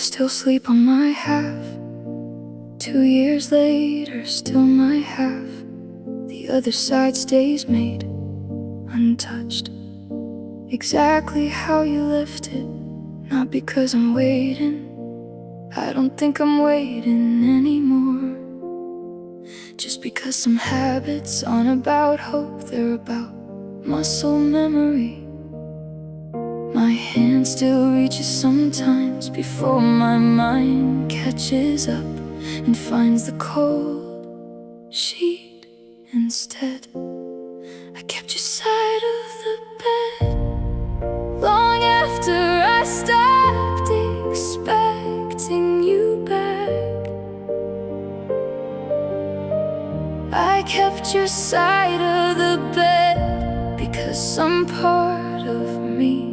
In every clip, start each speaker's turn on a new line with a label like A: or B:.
A: still sleep on my half. 2 years later, still my half. The other side stays made untouched, exactly how you left it. Not because I'm waiting, I don't think I'm waiting anymore. Just because some habits aren't about hope, they're about muscle memory. My hand still reaches sometimes before my mind catches up and finds the cold sheet instead. I kept your side of the bed long after I stopped expecting you back. I kept your side of the bed because some part of me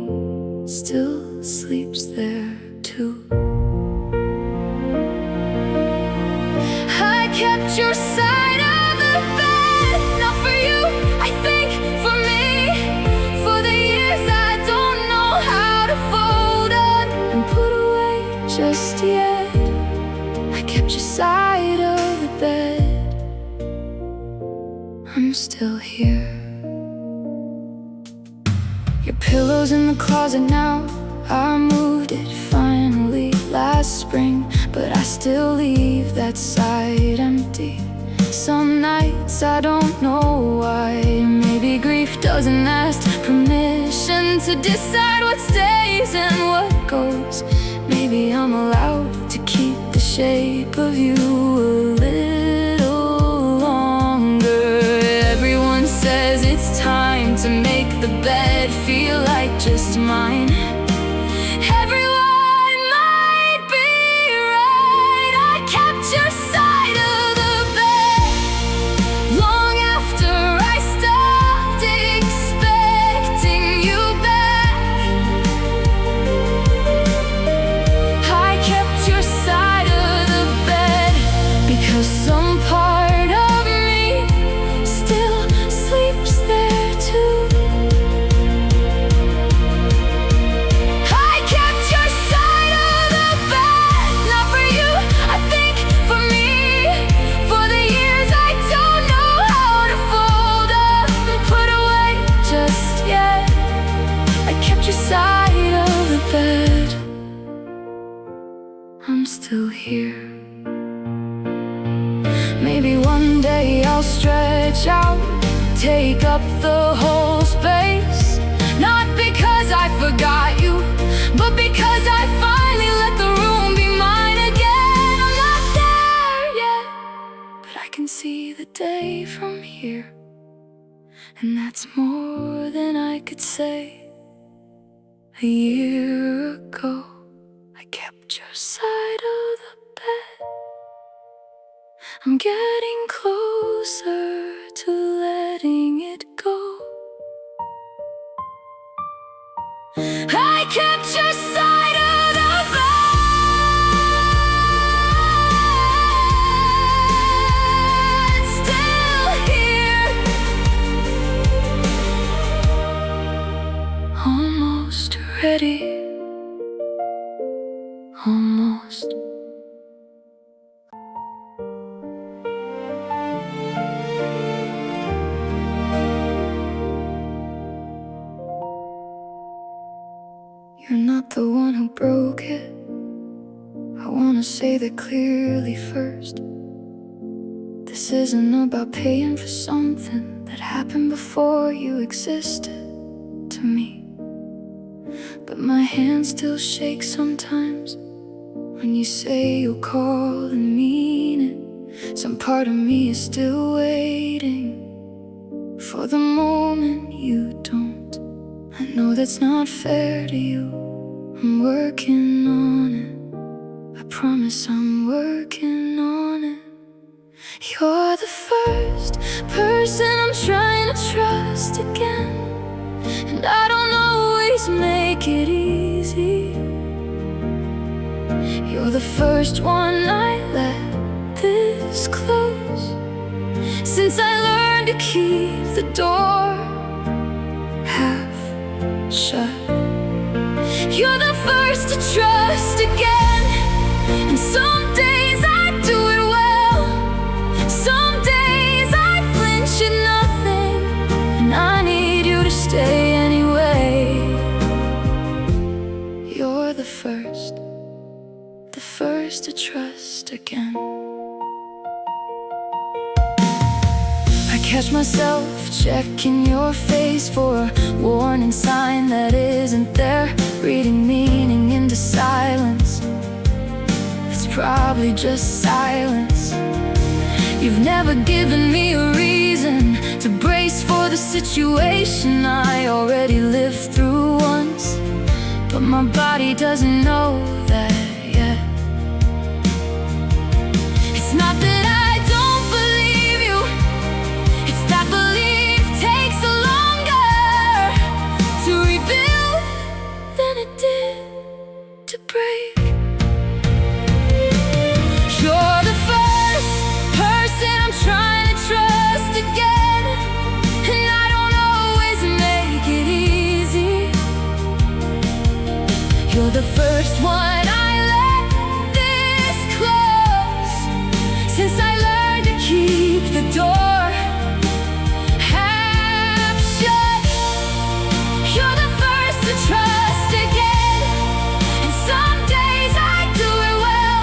A: still sleeps there too. I kept your side of the bed, not for you, I think for me. For the years I don't know how to fold up and put away just yet. I kept your side of the bed, I'm still here. Your pillow's in the closet now, I moved it finally last spring, but I still leave that side empty. Some nights I don't know why. Maybe grief doesn't ask permission to decide what stays and what goes. Maybe I'm allowed to keep the shape of you a little longer. Everyone says it's time to make the bed feel like just mine. Everyone might be right. I kept your side of the bed long after I stopped expecting you back. I kept your side of the bed because some part of me still sleeps there too. Side of the bed, I'm still here. Maybe one day I'll stretch out, take up the whole space. Not because I forgot you, but because I finally let the room be mine again. I'm not there yet, but I can see the day from here, and that's more than I could say. A year ago, I kept your side of the bed. I'm getting closer to letting it go. I kept your side of the bed, still here, almost ready, almost. You're not the one who broke it. I wanna say that clearly first. This isn't about paying for something that happened before you existed to me. But my hand still shakes sometimes when you say you'll call and mean it. Some part of me is still waiting for the moment you don't. I know that's not fair to you. I'm working on it, I promise I'm working on it. You're the first person I'm trying to trust again, and I don't always make it easy. You're the first one I let this close, since I learned to keep the door half shut. You're the first to trust again. And some days I do it well, some days I flinch at nothing, and I need you to stay anyway. You're the first to trust again. I catch myself checking your face for a warning sign that isn't there, reading meaning into silence. It's probably just silence. You've never given me a reason to brace for the situation I already lived through once, but my body doesn't know that yet. It's not that I don't believe you, it's that belief takes longer to rebuild than it did to break. You're the first person I'm trying to trust again, and I don't always make it easy. You're the first one I let this close, since I learned to keep the door half shut. You're the first to trust again, and some days I do it well,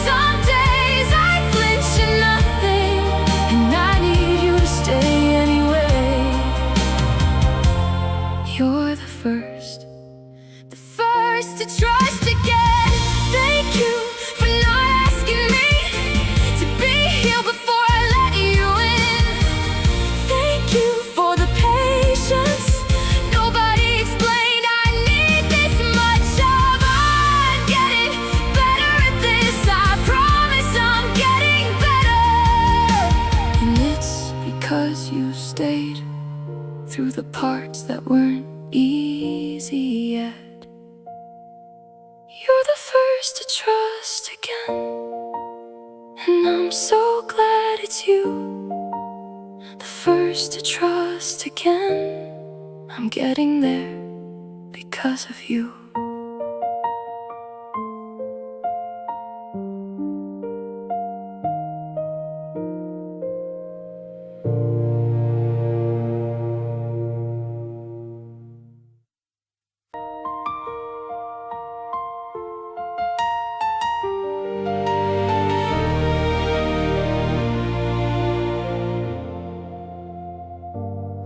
A: some days I flinch at nothing, and I need you to stay anyway. You're the first to trust again. Thank you for not asking me to be here before I let you in. Thank you for the patience nobody explained I need this much of. I'm getting better at this, I promise I'm getting better. And it's because you stayed through the parts that weren't easy yet. You're the first to trust again, and I'm so glad it's you. The first to trust again. I'm getting there because of you.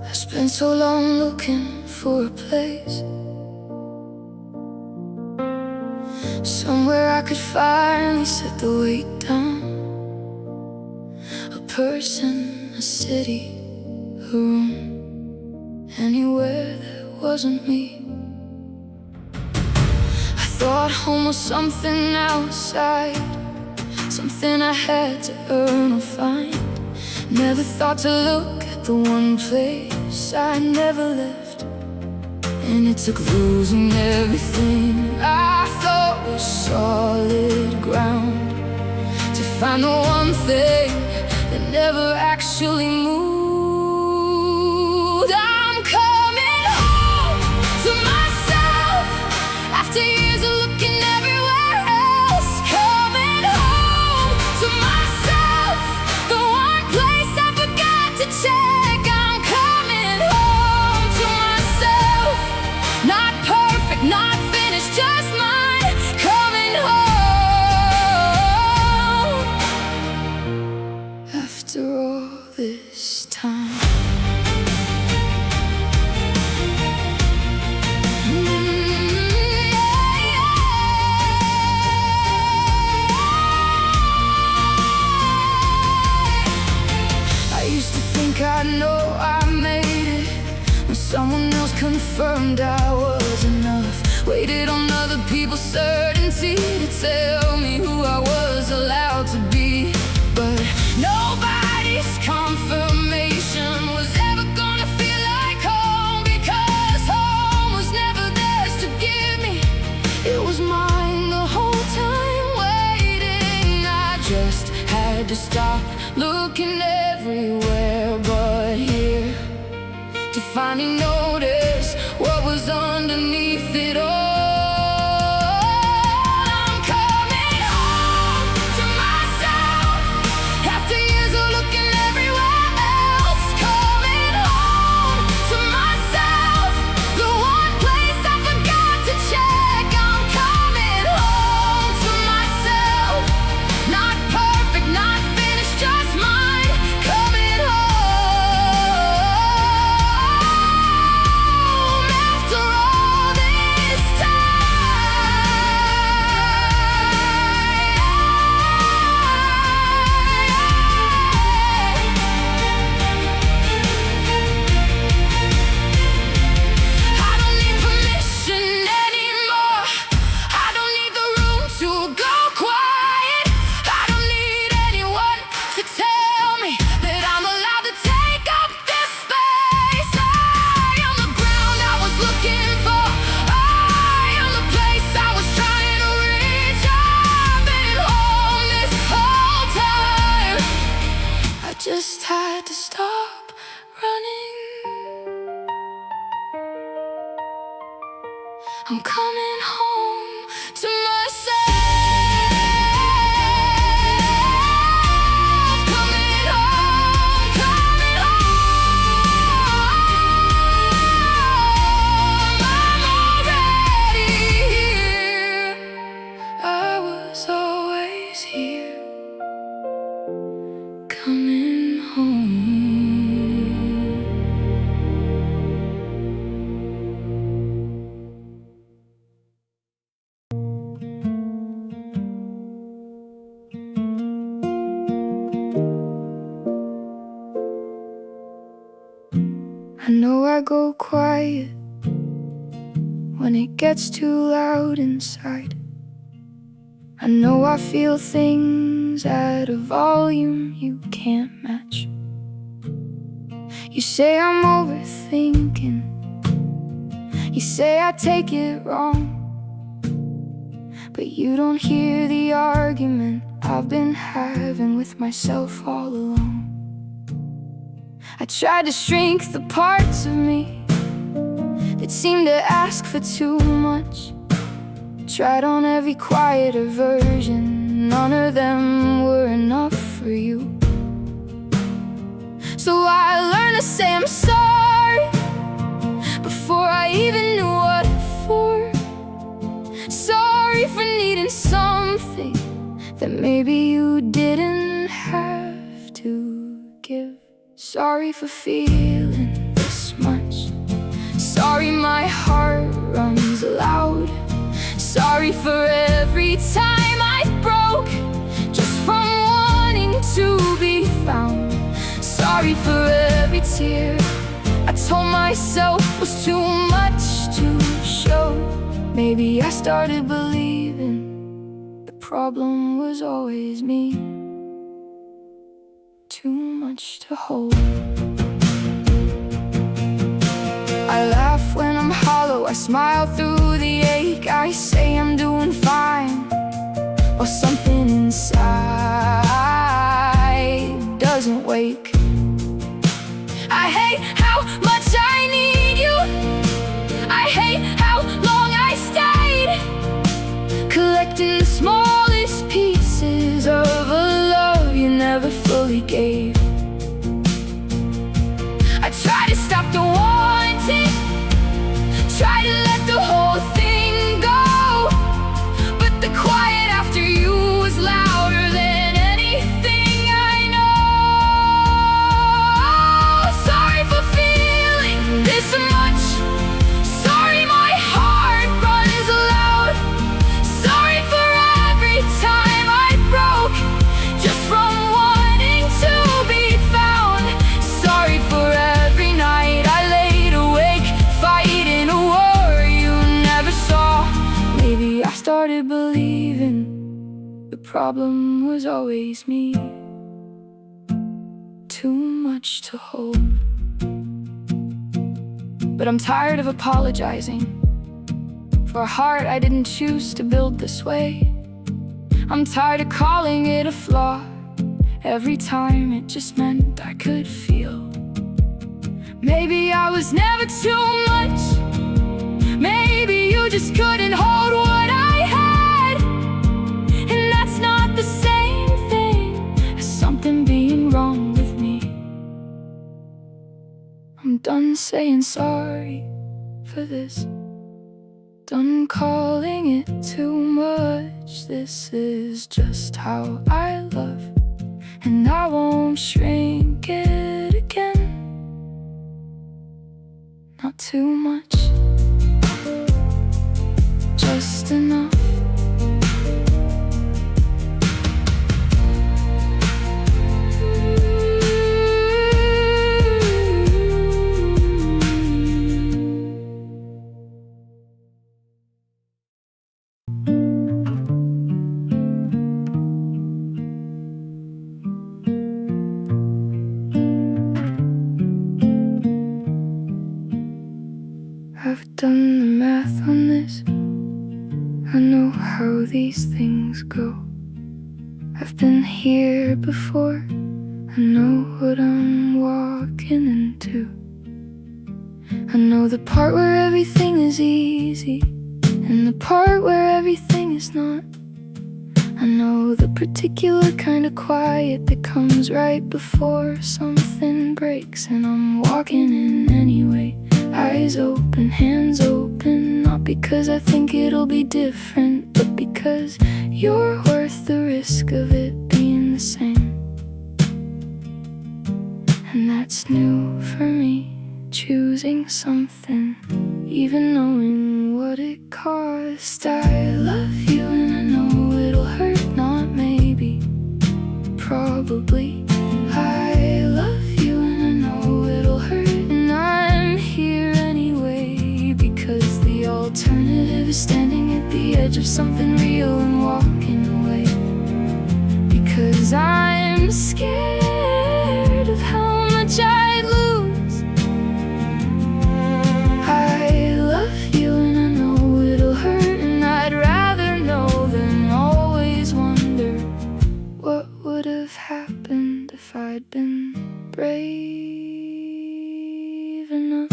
A: I spent so long looking for a place, somewhere I could finally set the weight down. A person, a city, a room, anywhere that wasn't me. I thought home was something outside, something I had to earn or find. Never thought to look at the one place I never left, and it took losing everything I thought was solid ground to find the one thing that never actually moved. I'm coming home to myself after years of looking everywhere else. Coming home to myself, the one place I forgot to check. I'm coming home to myself, not perfect, not finished, just mine. Coming home after all this time. I used to think I know I made it when someone else confirmed I was enough. Waited on other people's certainty to tell me who I was allowed to be, but nobody's confirmation was ever gonna feel like home, because home was never theirs to give me. It was mine the whole time, waiting. I just had to stop looking everywhere but here to finally notice what was underneath it all. I'm coming just had to stop running. I'm coming home to myself. Coming home, coming home. I'm already here. I was always here. Coming home. I know I go quiet when it gets too loud inside. I know I feel things at a volume you can't match. You say I'm overthinking, you say I take it wrong, but you don't hear the argument I've been having with myself all along. I tried to shrink the parts of me that seem to ask for too much. Tried on every quieter version, none of them were enough for you. So I learned to say I'm sorry before I even knew what for. Sorry for needing something that maybe you didn't have to give. Sorry for feeling this much. Sorry my heart runs loud. Sorry for every time I broke just from wanting to be found. Sorry for every tear I told myself was too much to show. Maybe I started believing the problem was always me. Too much to hold. I laugh when I'm hollow, I smile through the ache. I say I'm doing fine, while something inside doesn't wake. I hate how much I need you. I hate how long I stayed, collecting the smallest pieces of a love you never fully gave. I try to stop the wanting, try to let the whole thing go, but the quiet after you was louder than anything I know. Sorry for feeling this much. Sorry my heart runs loud. Sorry for every time I broke just from wanting to be found. Sorry for every night I laid awake fighting a war you never saw. Maybe I started believing the problem was always me. Too much to hold. But I'm tired of apologizing for a heart I didn't choose to build this way. I'm tired of calling it a flaw every time it just meant I could feel. Maybe I was never too much. Maybe you just couldn't hold what I had, and that's not the same thing as something being wrong with me. I'm done saying sorry for this, done calling it too much. This is just how I love, and I won't shrink it again. Not too much, just enough. I've done the math on this. I know how these things go. I've been here before, know what I'm walking into. I know the part where everything is easy and the part where everything is not. I know the particular kind of quiet that comes right before something breaks. And I'm walking in anyway, eyes open, hands open. Not because I think it'll be different, but because you're worth the risk of it being the same. And that's new for me, choosing something, even knowing what it cost. I love you and I know it'll hurt, not maybe, probably. I love you and I know it'll hurt, and I'm here anyway, because the alternative is standing at the edge of something real and walking away. Because I'm scared of how much I'd lose. I love you and I know it'll hurt, and I'd rather know than always wonder what would have happened if I'd been brave enough.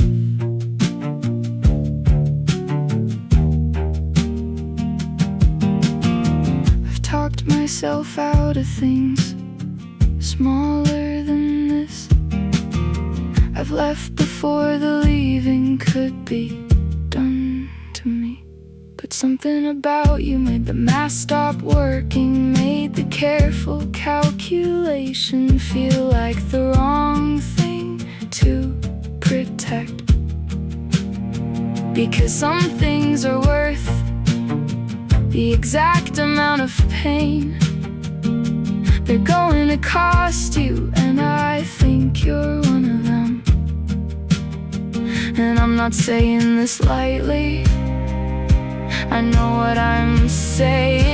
A: I've talked myself out of things smaller than this. I've left before the leaving could be done to me. But something about you made the math stop working, made the careful calculation feel like the wrong thing to protect. Because some things are worth the exact amount of pain they're going to cost you, and I think you're one of them. And I'm not saying this lightly, I know what I'm saying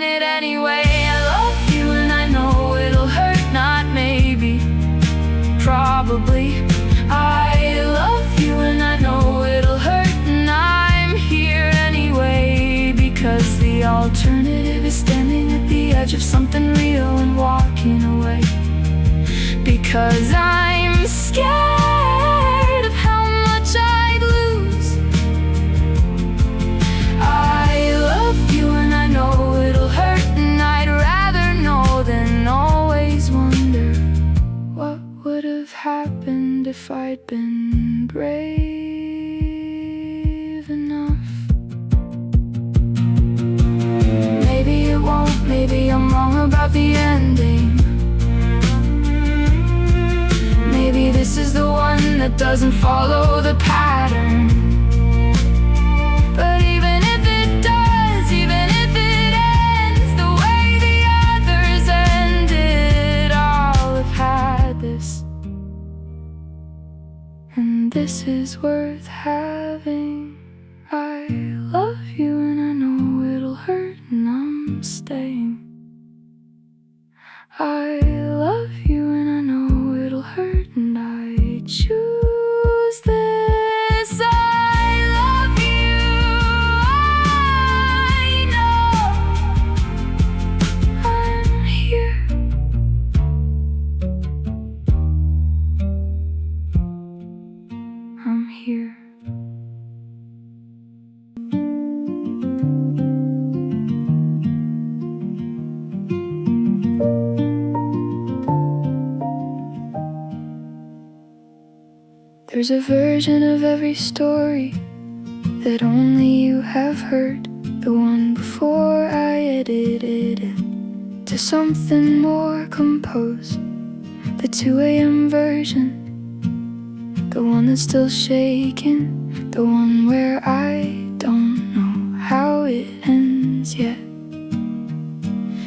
A: it anyway. I love you and I know it'll hurt, not maybe, probably. I love you and I know it'll hurt, and I'm here anyway, because the alternative is standing at the edge of something real and walking away. Because I'm scared of how much I'd lose. I love you and I know it'll hurt, and I'd rather know than always wonder what would have happened if I'd been brave enough. Maybe it won't, maybe I'm wrong about the ending. Maybe this is the one that doesn't follow the pattern. But even if it does, even if it ends the way the others ended, I'll have had this. And this is worth having. I love you and I know it'll hurt, and I'm staying. I love you and I know it'll hurt, and I choose this. I love you, I know I'm here. I'm here. There's a version of every story that only you have heard, the one before I edited it to something more composed, the 2 a.m. version, the one that's still shaking, the one where I don't know how it ends yet.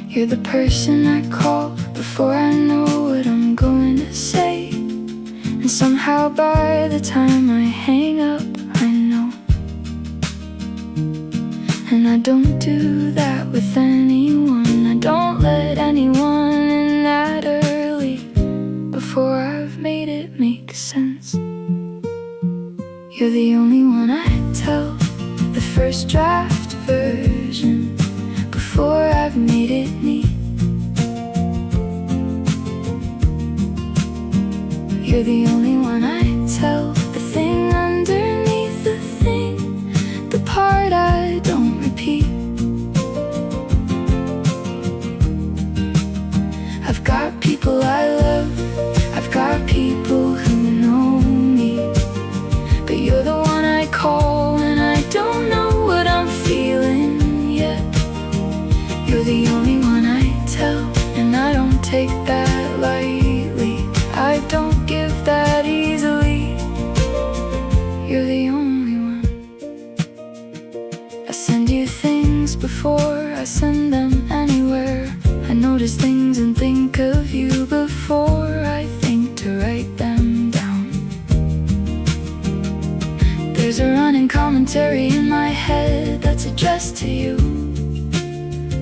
A: You're the person I call before I know what I'm going to say, and somehow by the time I hang up, I know. And I don't do that with anyone. I don't let anyone in that early before I've made it make sense. You're the only one I tell the first draft version before I've made it neat. You're the only one I tell, the thing underneath the thing, the part I don't repeat. I've got people I love, I've got people who know me, but you're the one I call when I don't know what I'm feeling yet. You're the only one I tell, and I don't take that lightly. I don't give that easily. You're the only one. I send you things before I send them anywhere. I notice things and think of you before I think to write them down. There's a running commentary in my head that's addressed to you,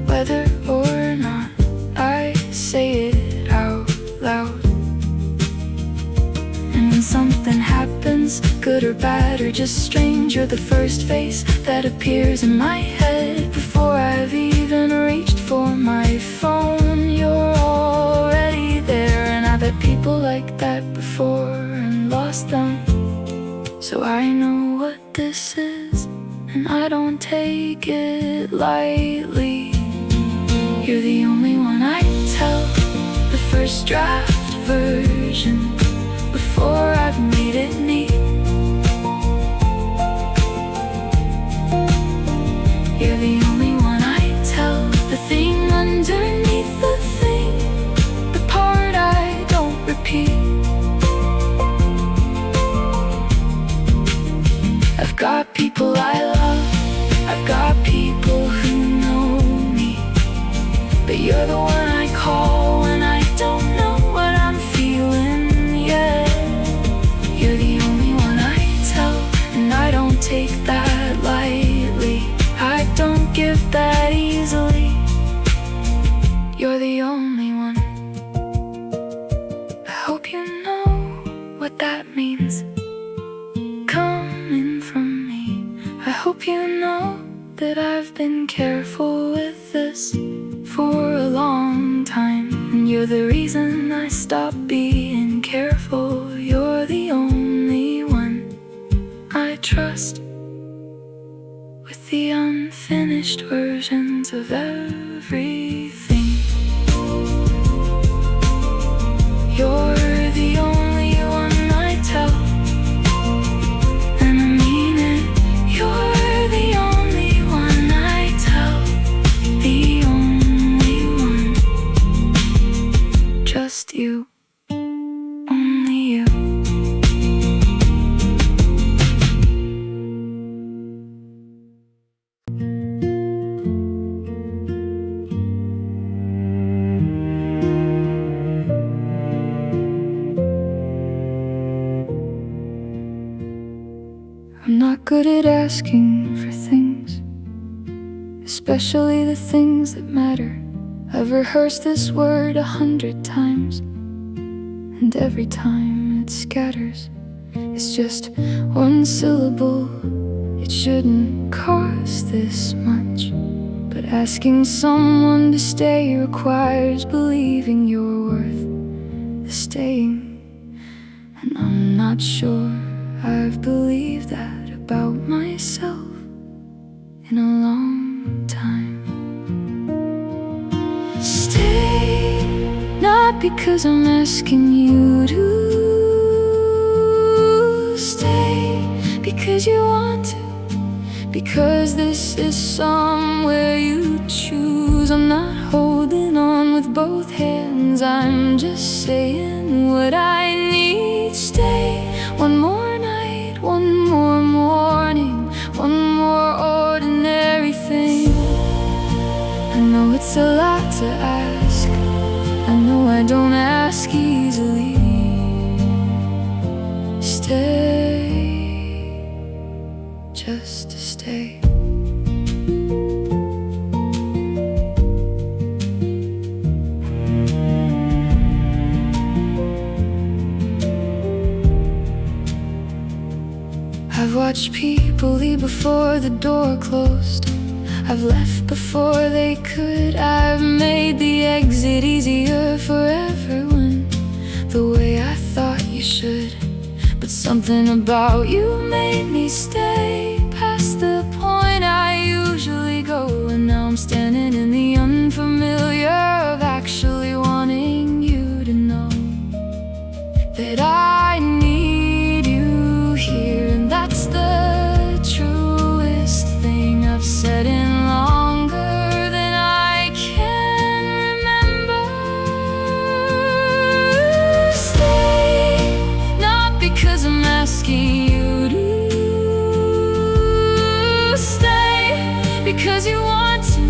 A: whether or not I say it out loud. And when something happens, good or bad or just strange, you're the first face that appears in my head before I've even reached for my phone. You're already there, and I've had people like that before and lost them. So I know what this is, and I don't take it lightly. You're the only one I tell, the first draft version, before I've made it neat. You're the only one I tell, the thing underneath the thing, the part I don't repeat. I've got people I love, I've got people who know me, but you're the one I call when I don't know what I'm feeling yet. You're the only one I tell, and I don't take that lightly. I don't give that easily. You're the only one. I hope you know what that means, coming from me. I hope you know that I've been careful with this for a long time, and you're the reason I stopped being careful. You're the only one I trust with the unfinished versions of everything. You're the only one I tell, and I mean it. You're the only one I tell, the only one. Just you, only you. I'm not good at asking for things, especially the things that matter. I've rehearsed this word 100 times, and every time it scatters. It's just one syllable. It shouldn't cost this much, but asking someone to stay requires believing you're worth the staying. And I'm not sure I've believed that about myself in a long time. Stay, not because I'm asking you to stay, because you want to, because this is somewhere you choose. I'm not holding on with both hands, I'm just saying what I need. Stay one more night, one more morning, one more ordinary thing. I know it's a lot to ask, I know I don't ask easily. Stay, just to stay. I've watched people leave before the door closed. I've left before they could. I've made the exit easier for everyone, the way I thought you you should, but something about you made me stay past the point I usually go. And now I'm standing in the unfamiliar of actually wanting you to know that I need you here. And that's the truest thing I've said in longer than I can remember. Stay, not because I'm asking you to stay, because you want to,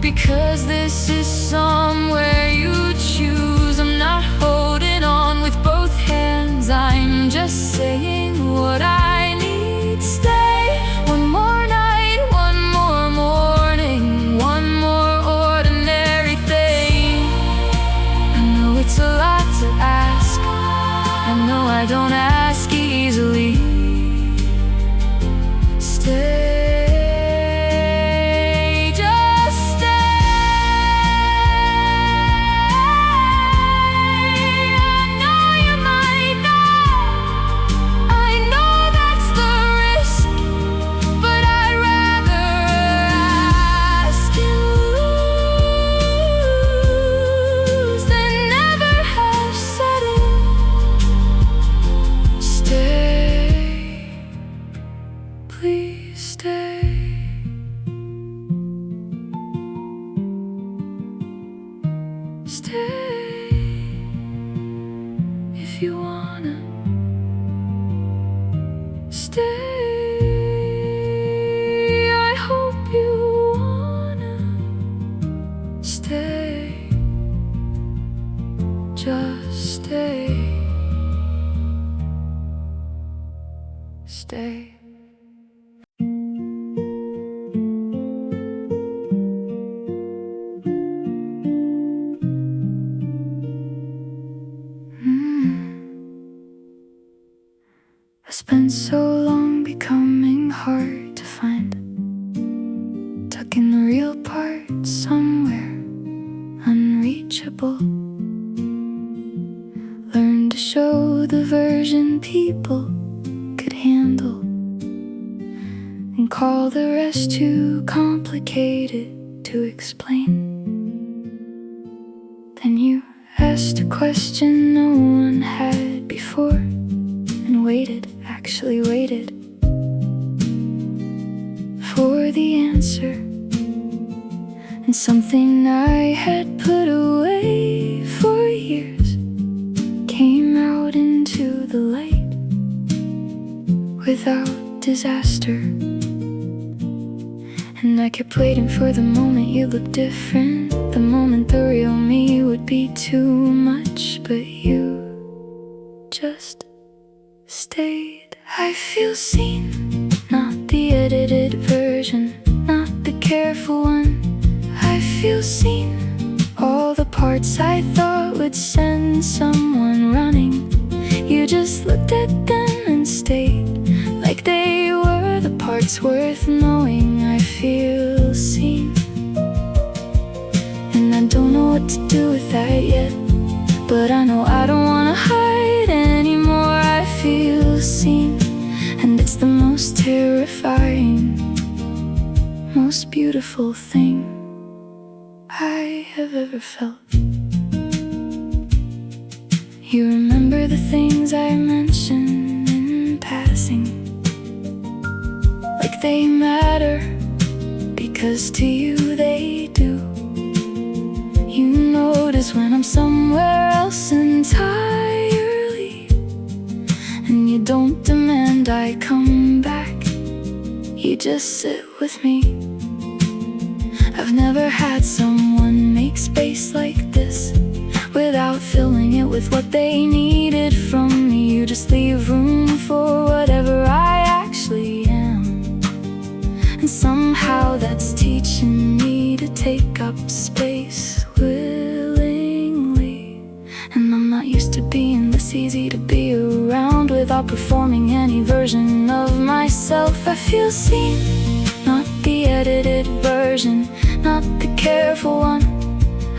A: because this is somewhere you choose. I'm not holding on with both hands, I'm just saying what I need. Stay one more night, one more morning, one more ordinary thing. I know it's a lot to ask, I know I don't ask easily. Stay. Please stay. Stay if you wanna. Stay, I hope you wanna. Stay, just stay. Stay. I spent so long becoming hard to find, tuck in the real part somewhere unreachable. Learn to show the version people could handle, and call the rest too complicated to explain. Then you asked a question no one had before, and waited, actually waited for the answer. And something I had put away for years came out into the light without disaster. And I kept waiting for the moment you looked different, the moment the real me would be too much, but you just stayed. I feel seen, not the edited version, not the careful one. I feel seen, all the parts I thought would send someone running. You just looked at them and stayed, like they were the parts worth knowing. I feel seen, and I don't know what to do with that yet, but I know I don't wanna hide anymore. I feel seen, and it's the most terrifying, most beautiful thing I have ever felt. You remember the things I mentioned in passing, like they matter, because to you they do. You notice when I'm somewhere else entirely, and you don't demand I come back, you just sit with me. I've never had someone make space like this without filling it with what they needed from me. You just leave room for whatever I actually am, and somehow that's teaching me to take up space willingly. And I'm not used to being this easy to be around without performing any version of myself. I feel seen, not the edited version, not the careful one.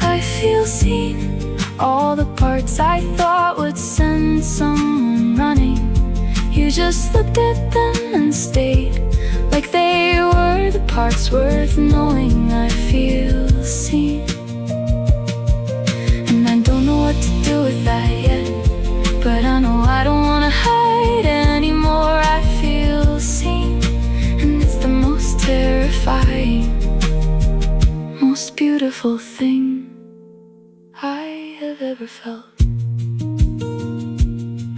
A: I feel seen, all the parts I thought would send someone running. You just looked at them and stayed, like they were the parts worth knowing. I feel seen, and I don't know what to do with that yet, but I know I don't wanna hide anymore. I feel seen, and it's the most terrifying, most beautiful thing I have ever felt.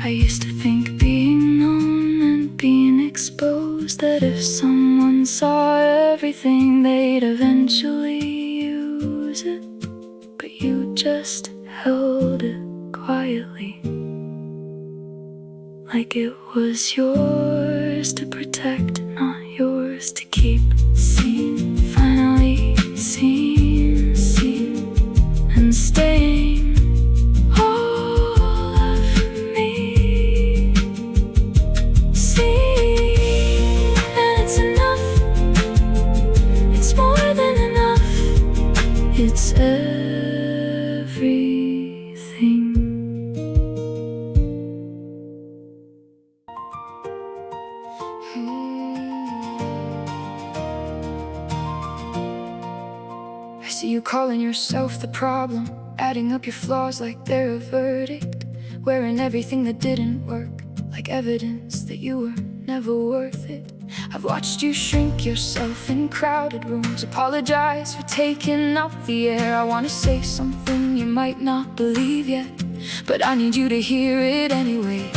A: I used to think being known and being exposed, that if someone saw everything they'd eventually use it. But you just held it quietly, like it was yours to protect, not yours to keep. Seen, finally seen, seen, and staying all of me. Seen, and it's enough. It's more than enough. It's everything. I see you calling yourself the problem, adding up your flaws like they're a verdict, wearing everything that didn't work like evidence that you were never worth it. I've watched you shrink yourself in crowded rooms, apologize for taking up the air. I wanna say something you might not believe yet, but I need you to hear it anyway.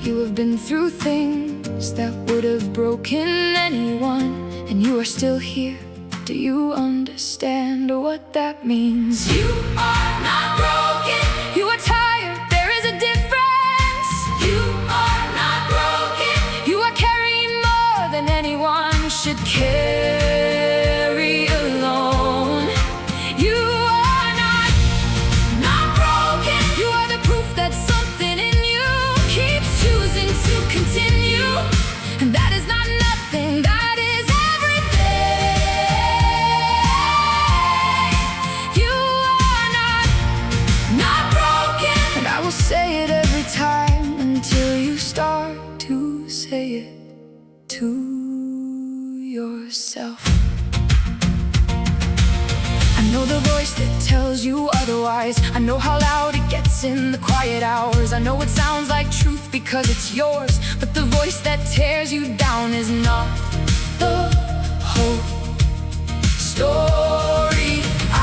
A: You have been through things that would have broken anyone, and you are still here. Do you understand what that means? You are not broken. You are tired, there is a difference. You are not broken. You are carrying more than anyone should carry alone. You are not broken. You are the proof that something in you keeps choosing to continue, and that is not nothing, that is everything. You are not broken, and I will say it every time until you start to say it to yourself. I know the voice that tells you otherwise. I know how loud it gets in the quiet hours. I know it sounds like truth because it's yours, but the voice that tears you down is not the whole story.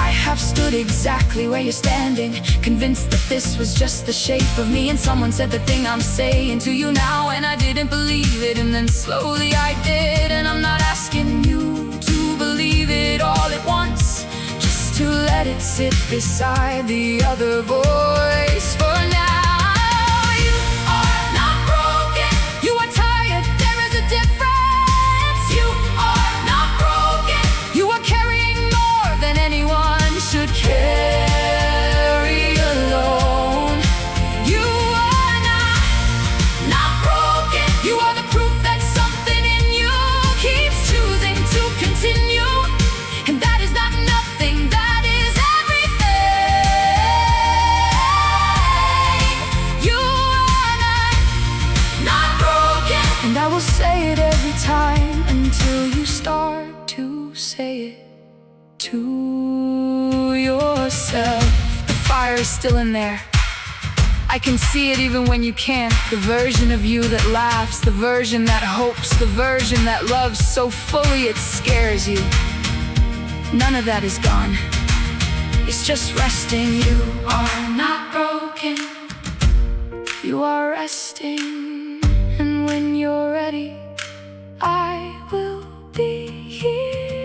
A: I have stood exactly where you're standing, convinced that this was just the shape of me, and someone said the thing I'm saying to you now, and I didn't believe it, and then slowly I did. And I'm not asking you to believe it all at once, just to let it sit beside the other voice for now. You are not broken. You are tired, there is a difference. You are not broken. You are carrying more than anyone should carry alone. You are not broken. You are the proof that something in you keeps choosing to continue, and that is not nothing, that is everything. You are not broken, and I will say it every time until you start to say it to yourself. The fire is still in there. I can see it even when you can't. The version of you that laughs, the version that hopes, the version that loves so fully it scares you. None of that is gone. It's just resting. You are not broken. You are resting, and when you're ready, I will be here.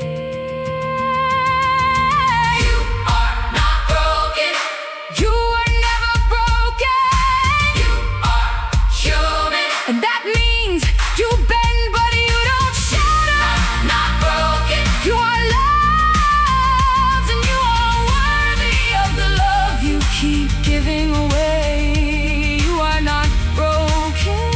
A: You are not broken. You are never broken. You are human, and that means you bend but you don't shatter. Not broken. You are loved, and you are worthy of the love you keep giving away. You are not broken.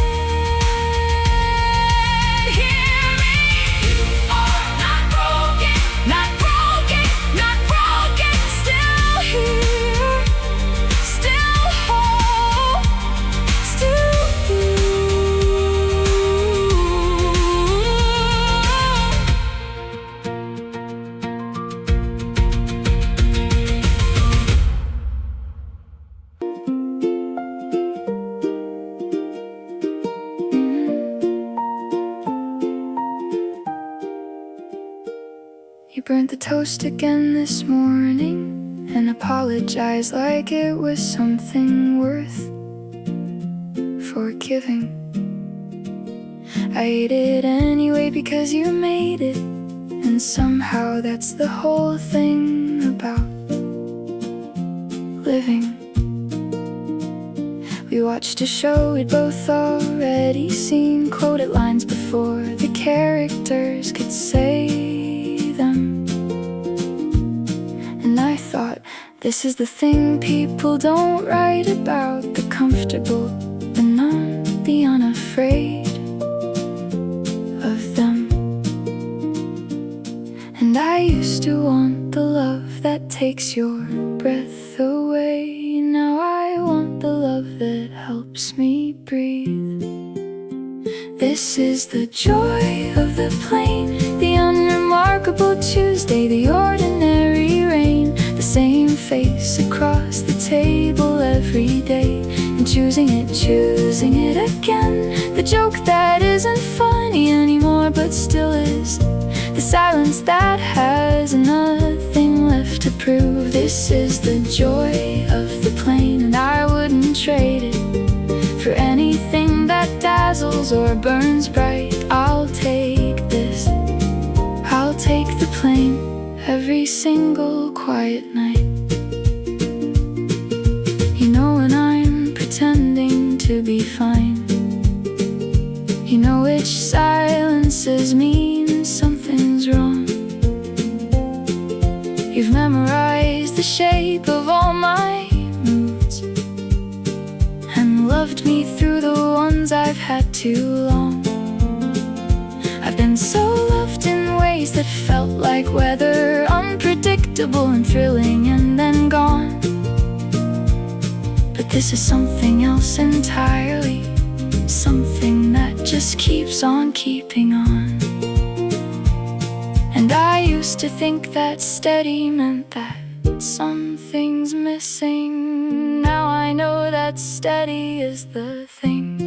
A: burnt the toast again this morning and apologized like it was something worth forgiving. I ate it anyway because you made it, and somehow that's the whole thing about living. We watched a show we'd both already seen, quoted lines before the characters could say them. And I thought, this is the thing people don't write about, the comfortable, the numb, the unafraid of them. And I used to want the love that takes your breath away. Now I want the love that helps me breathe. This is the joy of the plain, the unremarkable Tuesday, the ordinary rain, the same face across the table every day, and choosing it again. The joke that isn't funny anymore but still is, the silence that has nothing left to prove. This is the joy of the plain, and I wouldn't trade it for anything that dazzles or burns bright. I'll take this, I'll take the plain every single quiet night. You know when I'm pretending to be fine, you know which silences mean something's wrong. You've memorized the shape of all my moods and loved me through the ones I've had too long. I've been so loved in ways that felt like weather, unpredictable and thrilling and then gone. But this is something else entirely, something that just keeps on keeping on. And I used to think that steady meant that something's missing. Now I know that steady is the thing.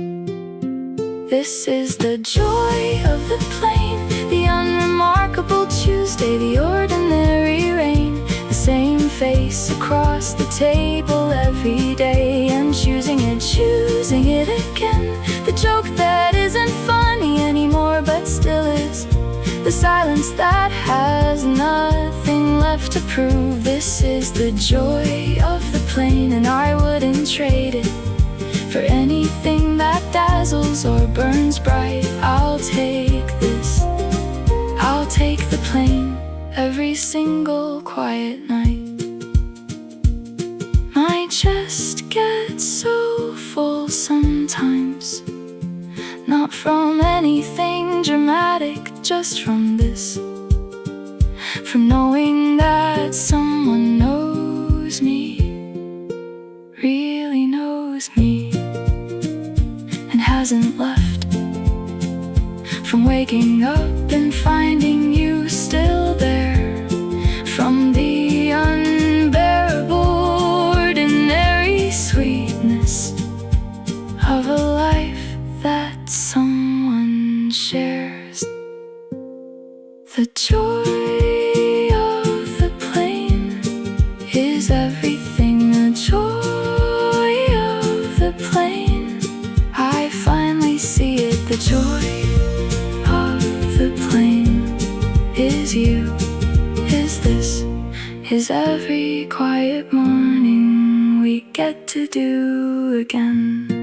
A: This is the joy of the plain, the unremarkable Tuesday, the ordinary rain, the same face across the table every day, and choosing it again. The joke that isn't funny anymore but still is, the silence that has nothing left to prove. This is the joy of the plain, and I wouldn't trade it for anything that dazzles or burns bright. I'll take this, I'll take the plain every single quiet night. My chest gets so full sometimes, not from anything dramatic, just from this, from knowing that someone knows me, really knows me, and hasn't left, from waking up and finding you still there, from the unbearable ordinary sweetness of a life that someone shares. The joy of the plain is everything. The joy of the plain, I finally see it. The joy of the plain is you, is this, is every quiet morning we get to do again.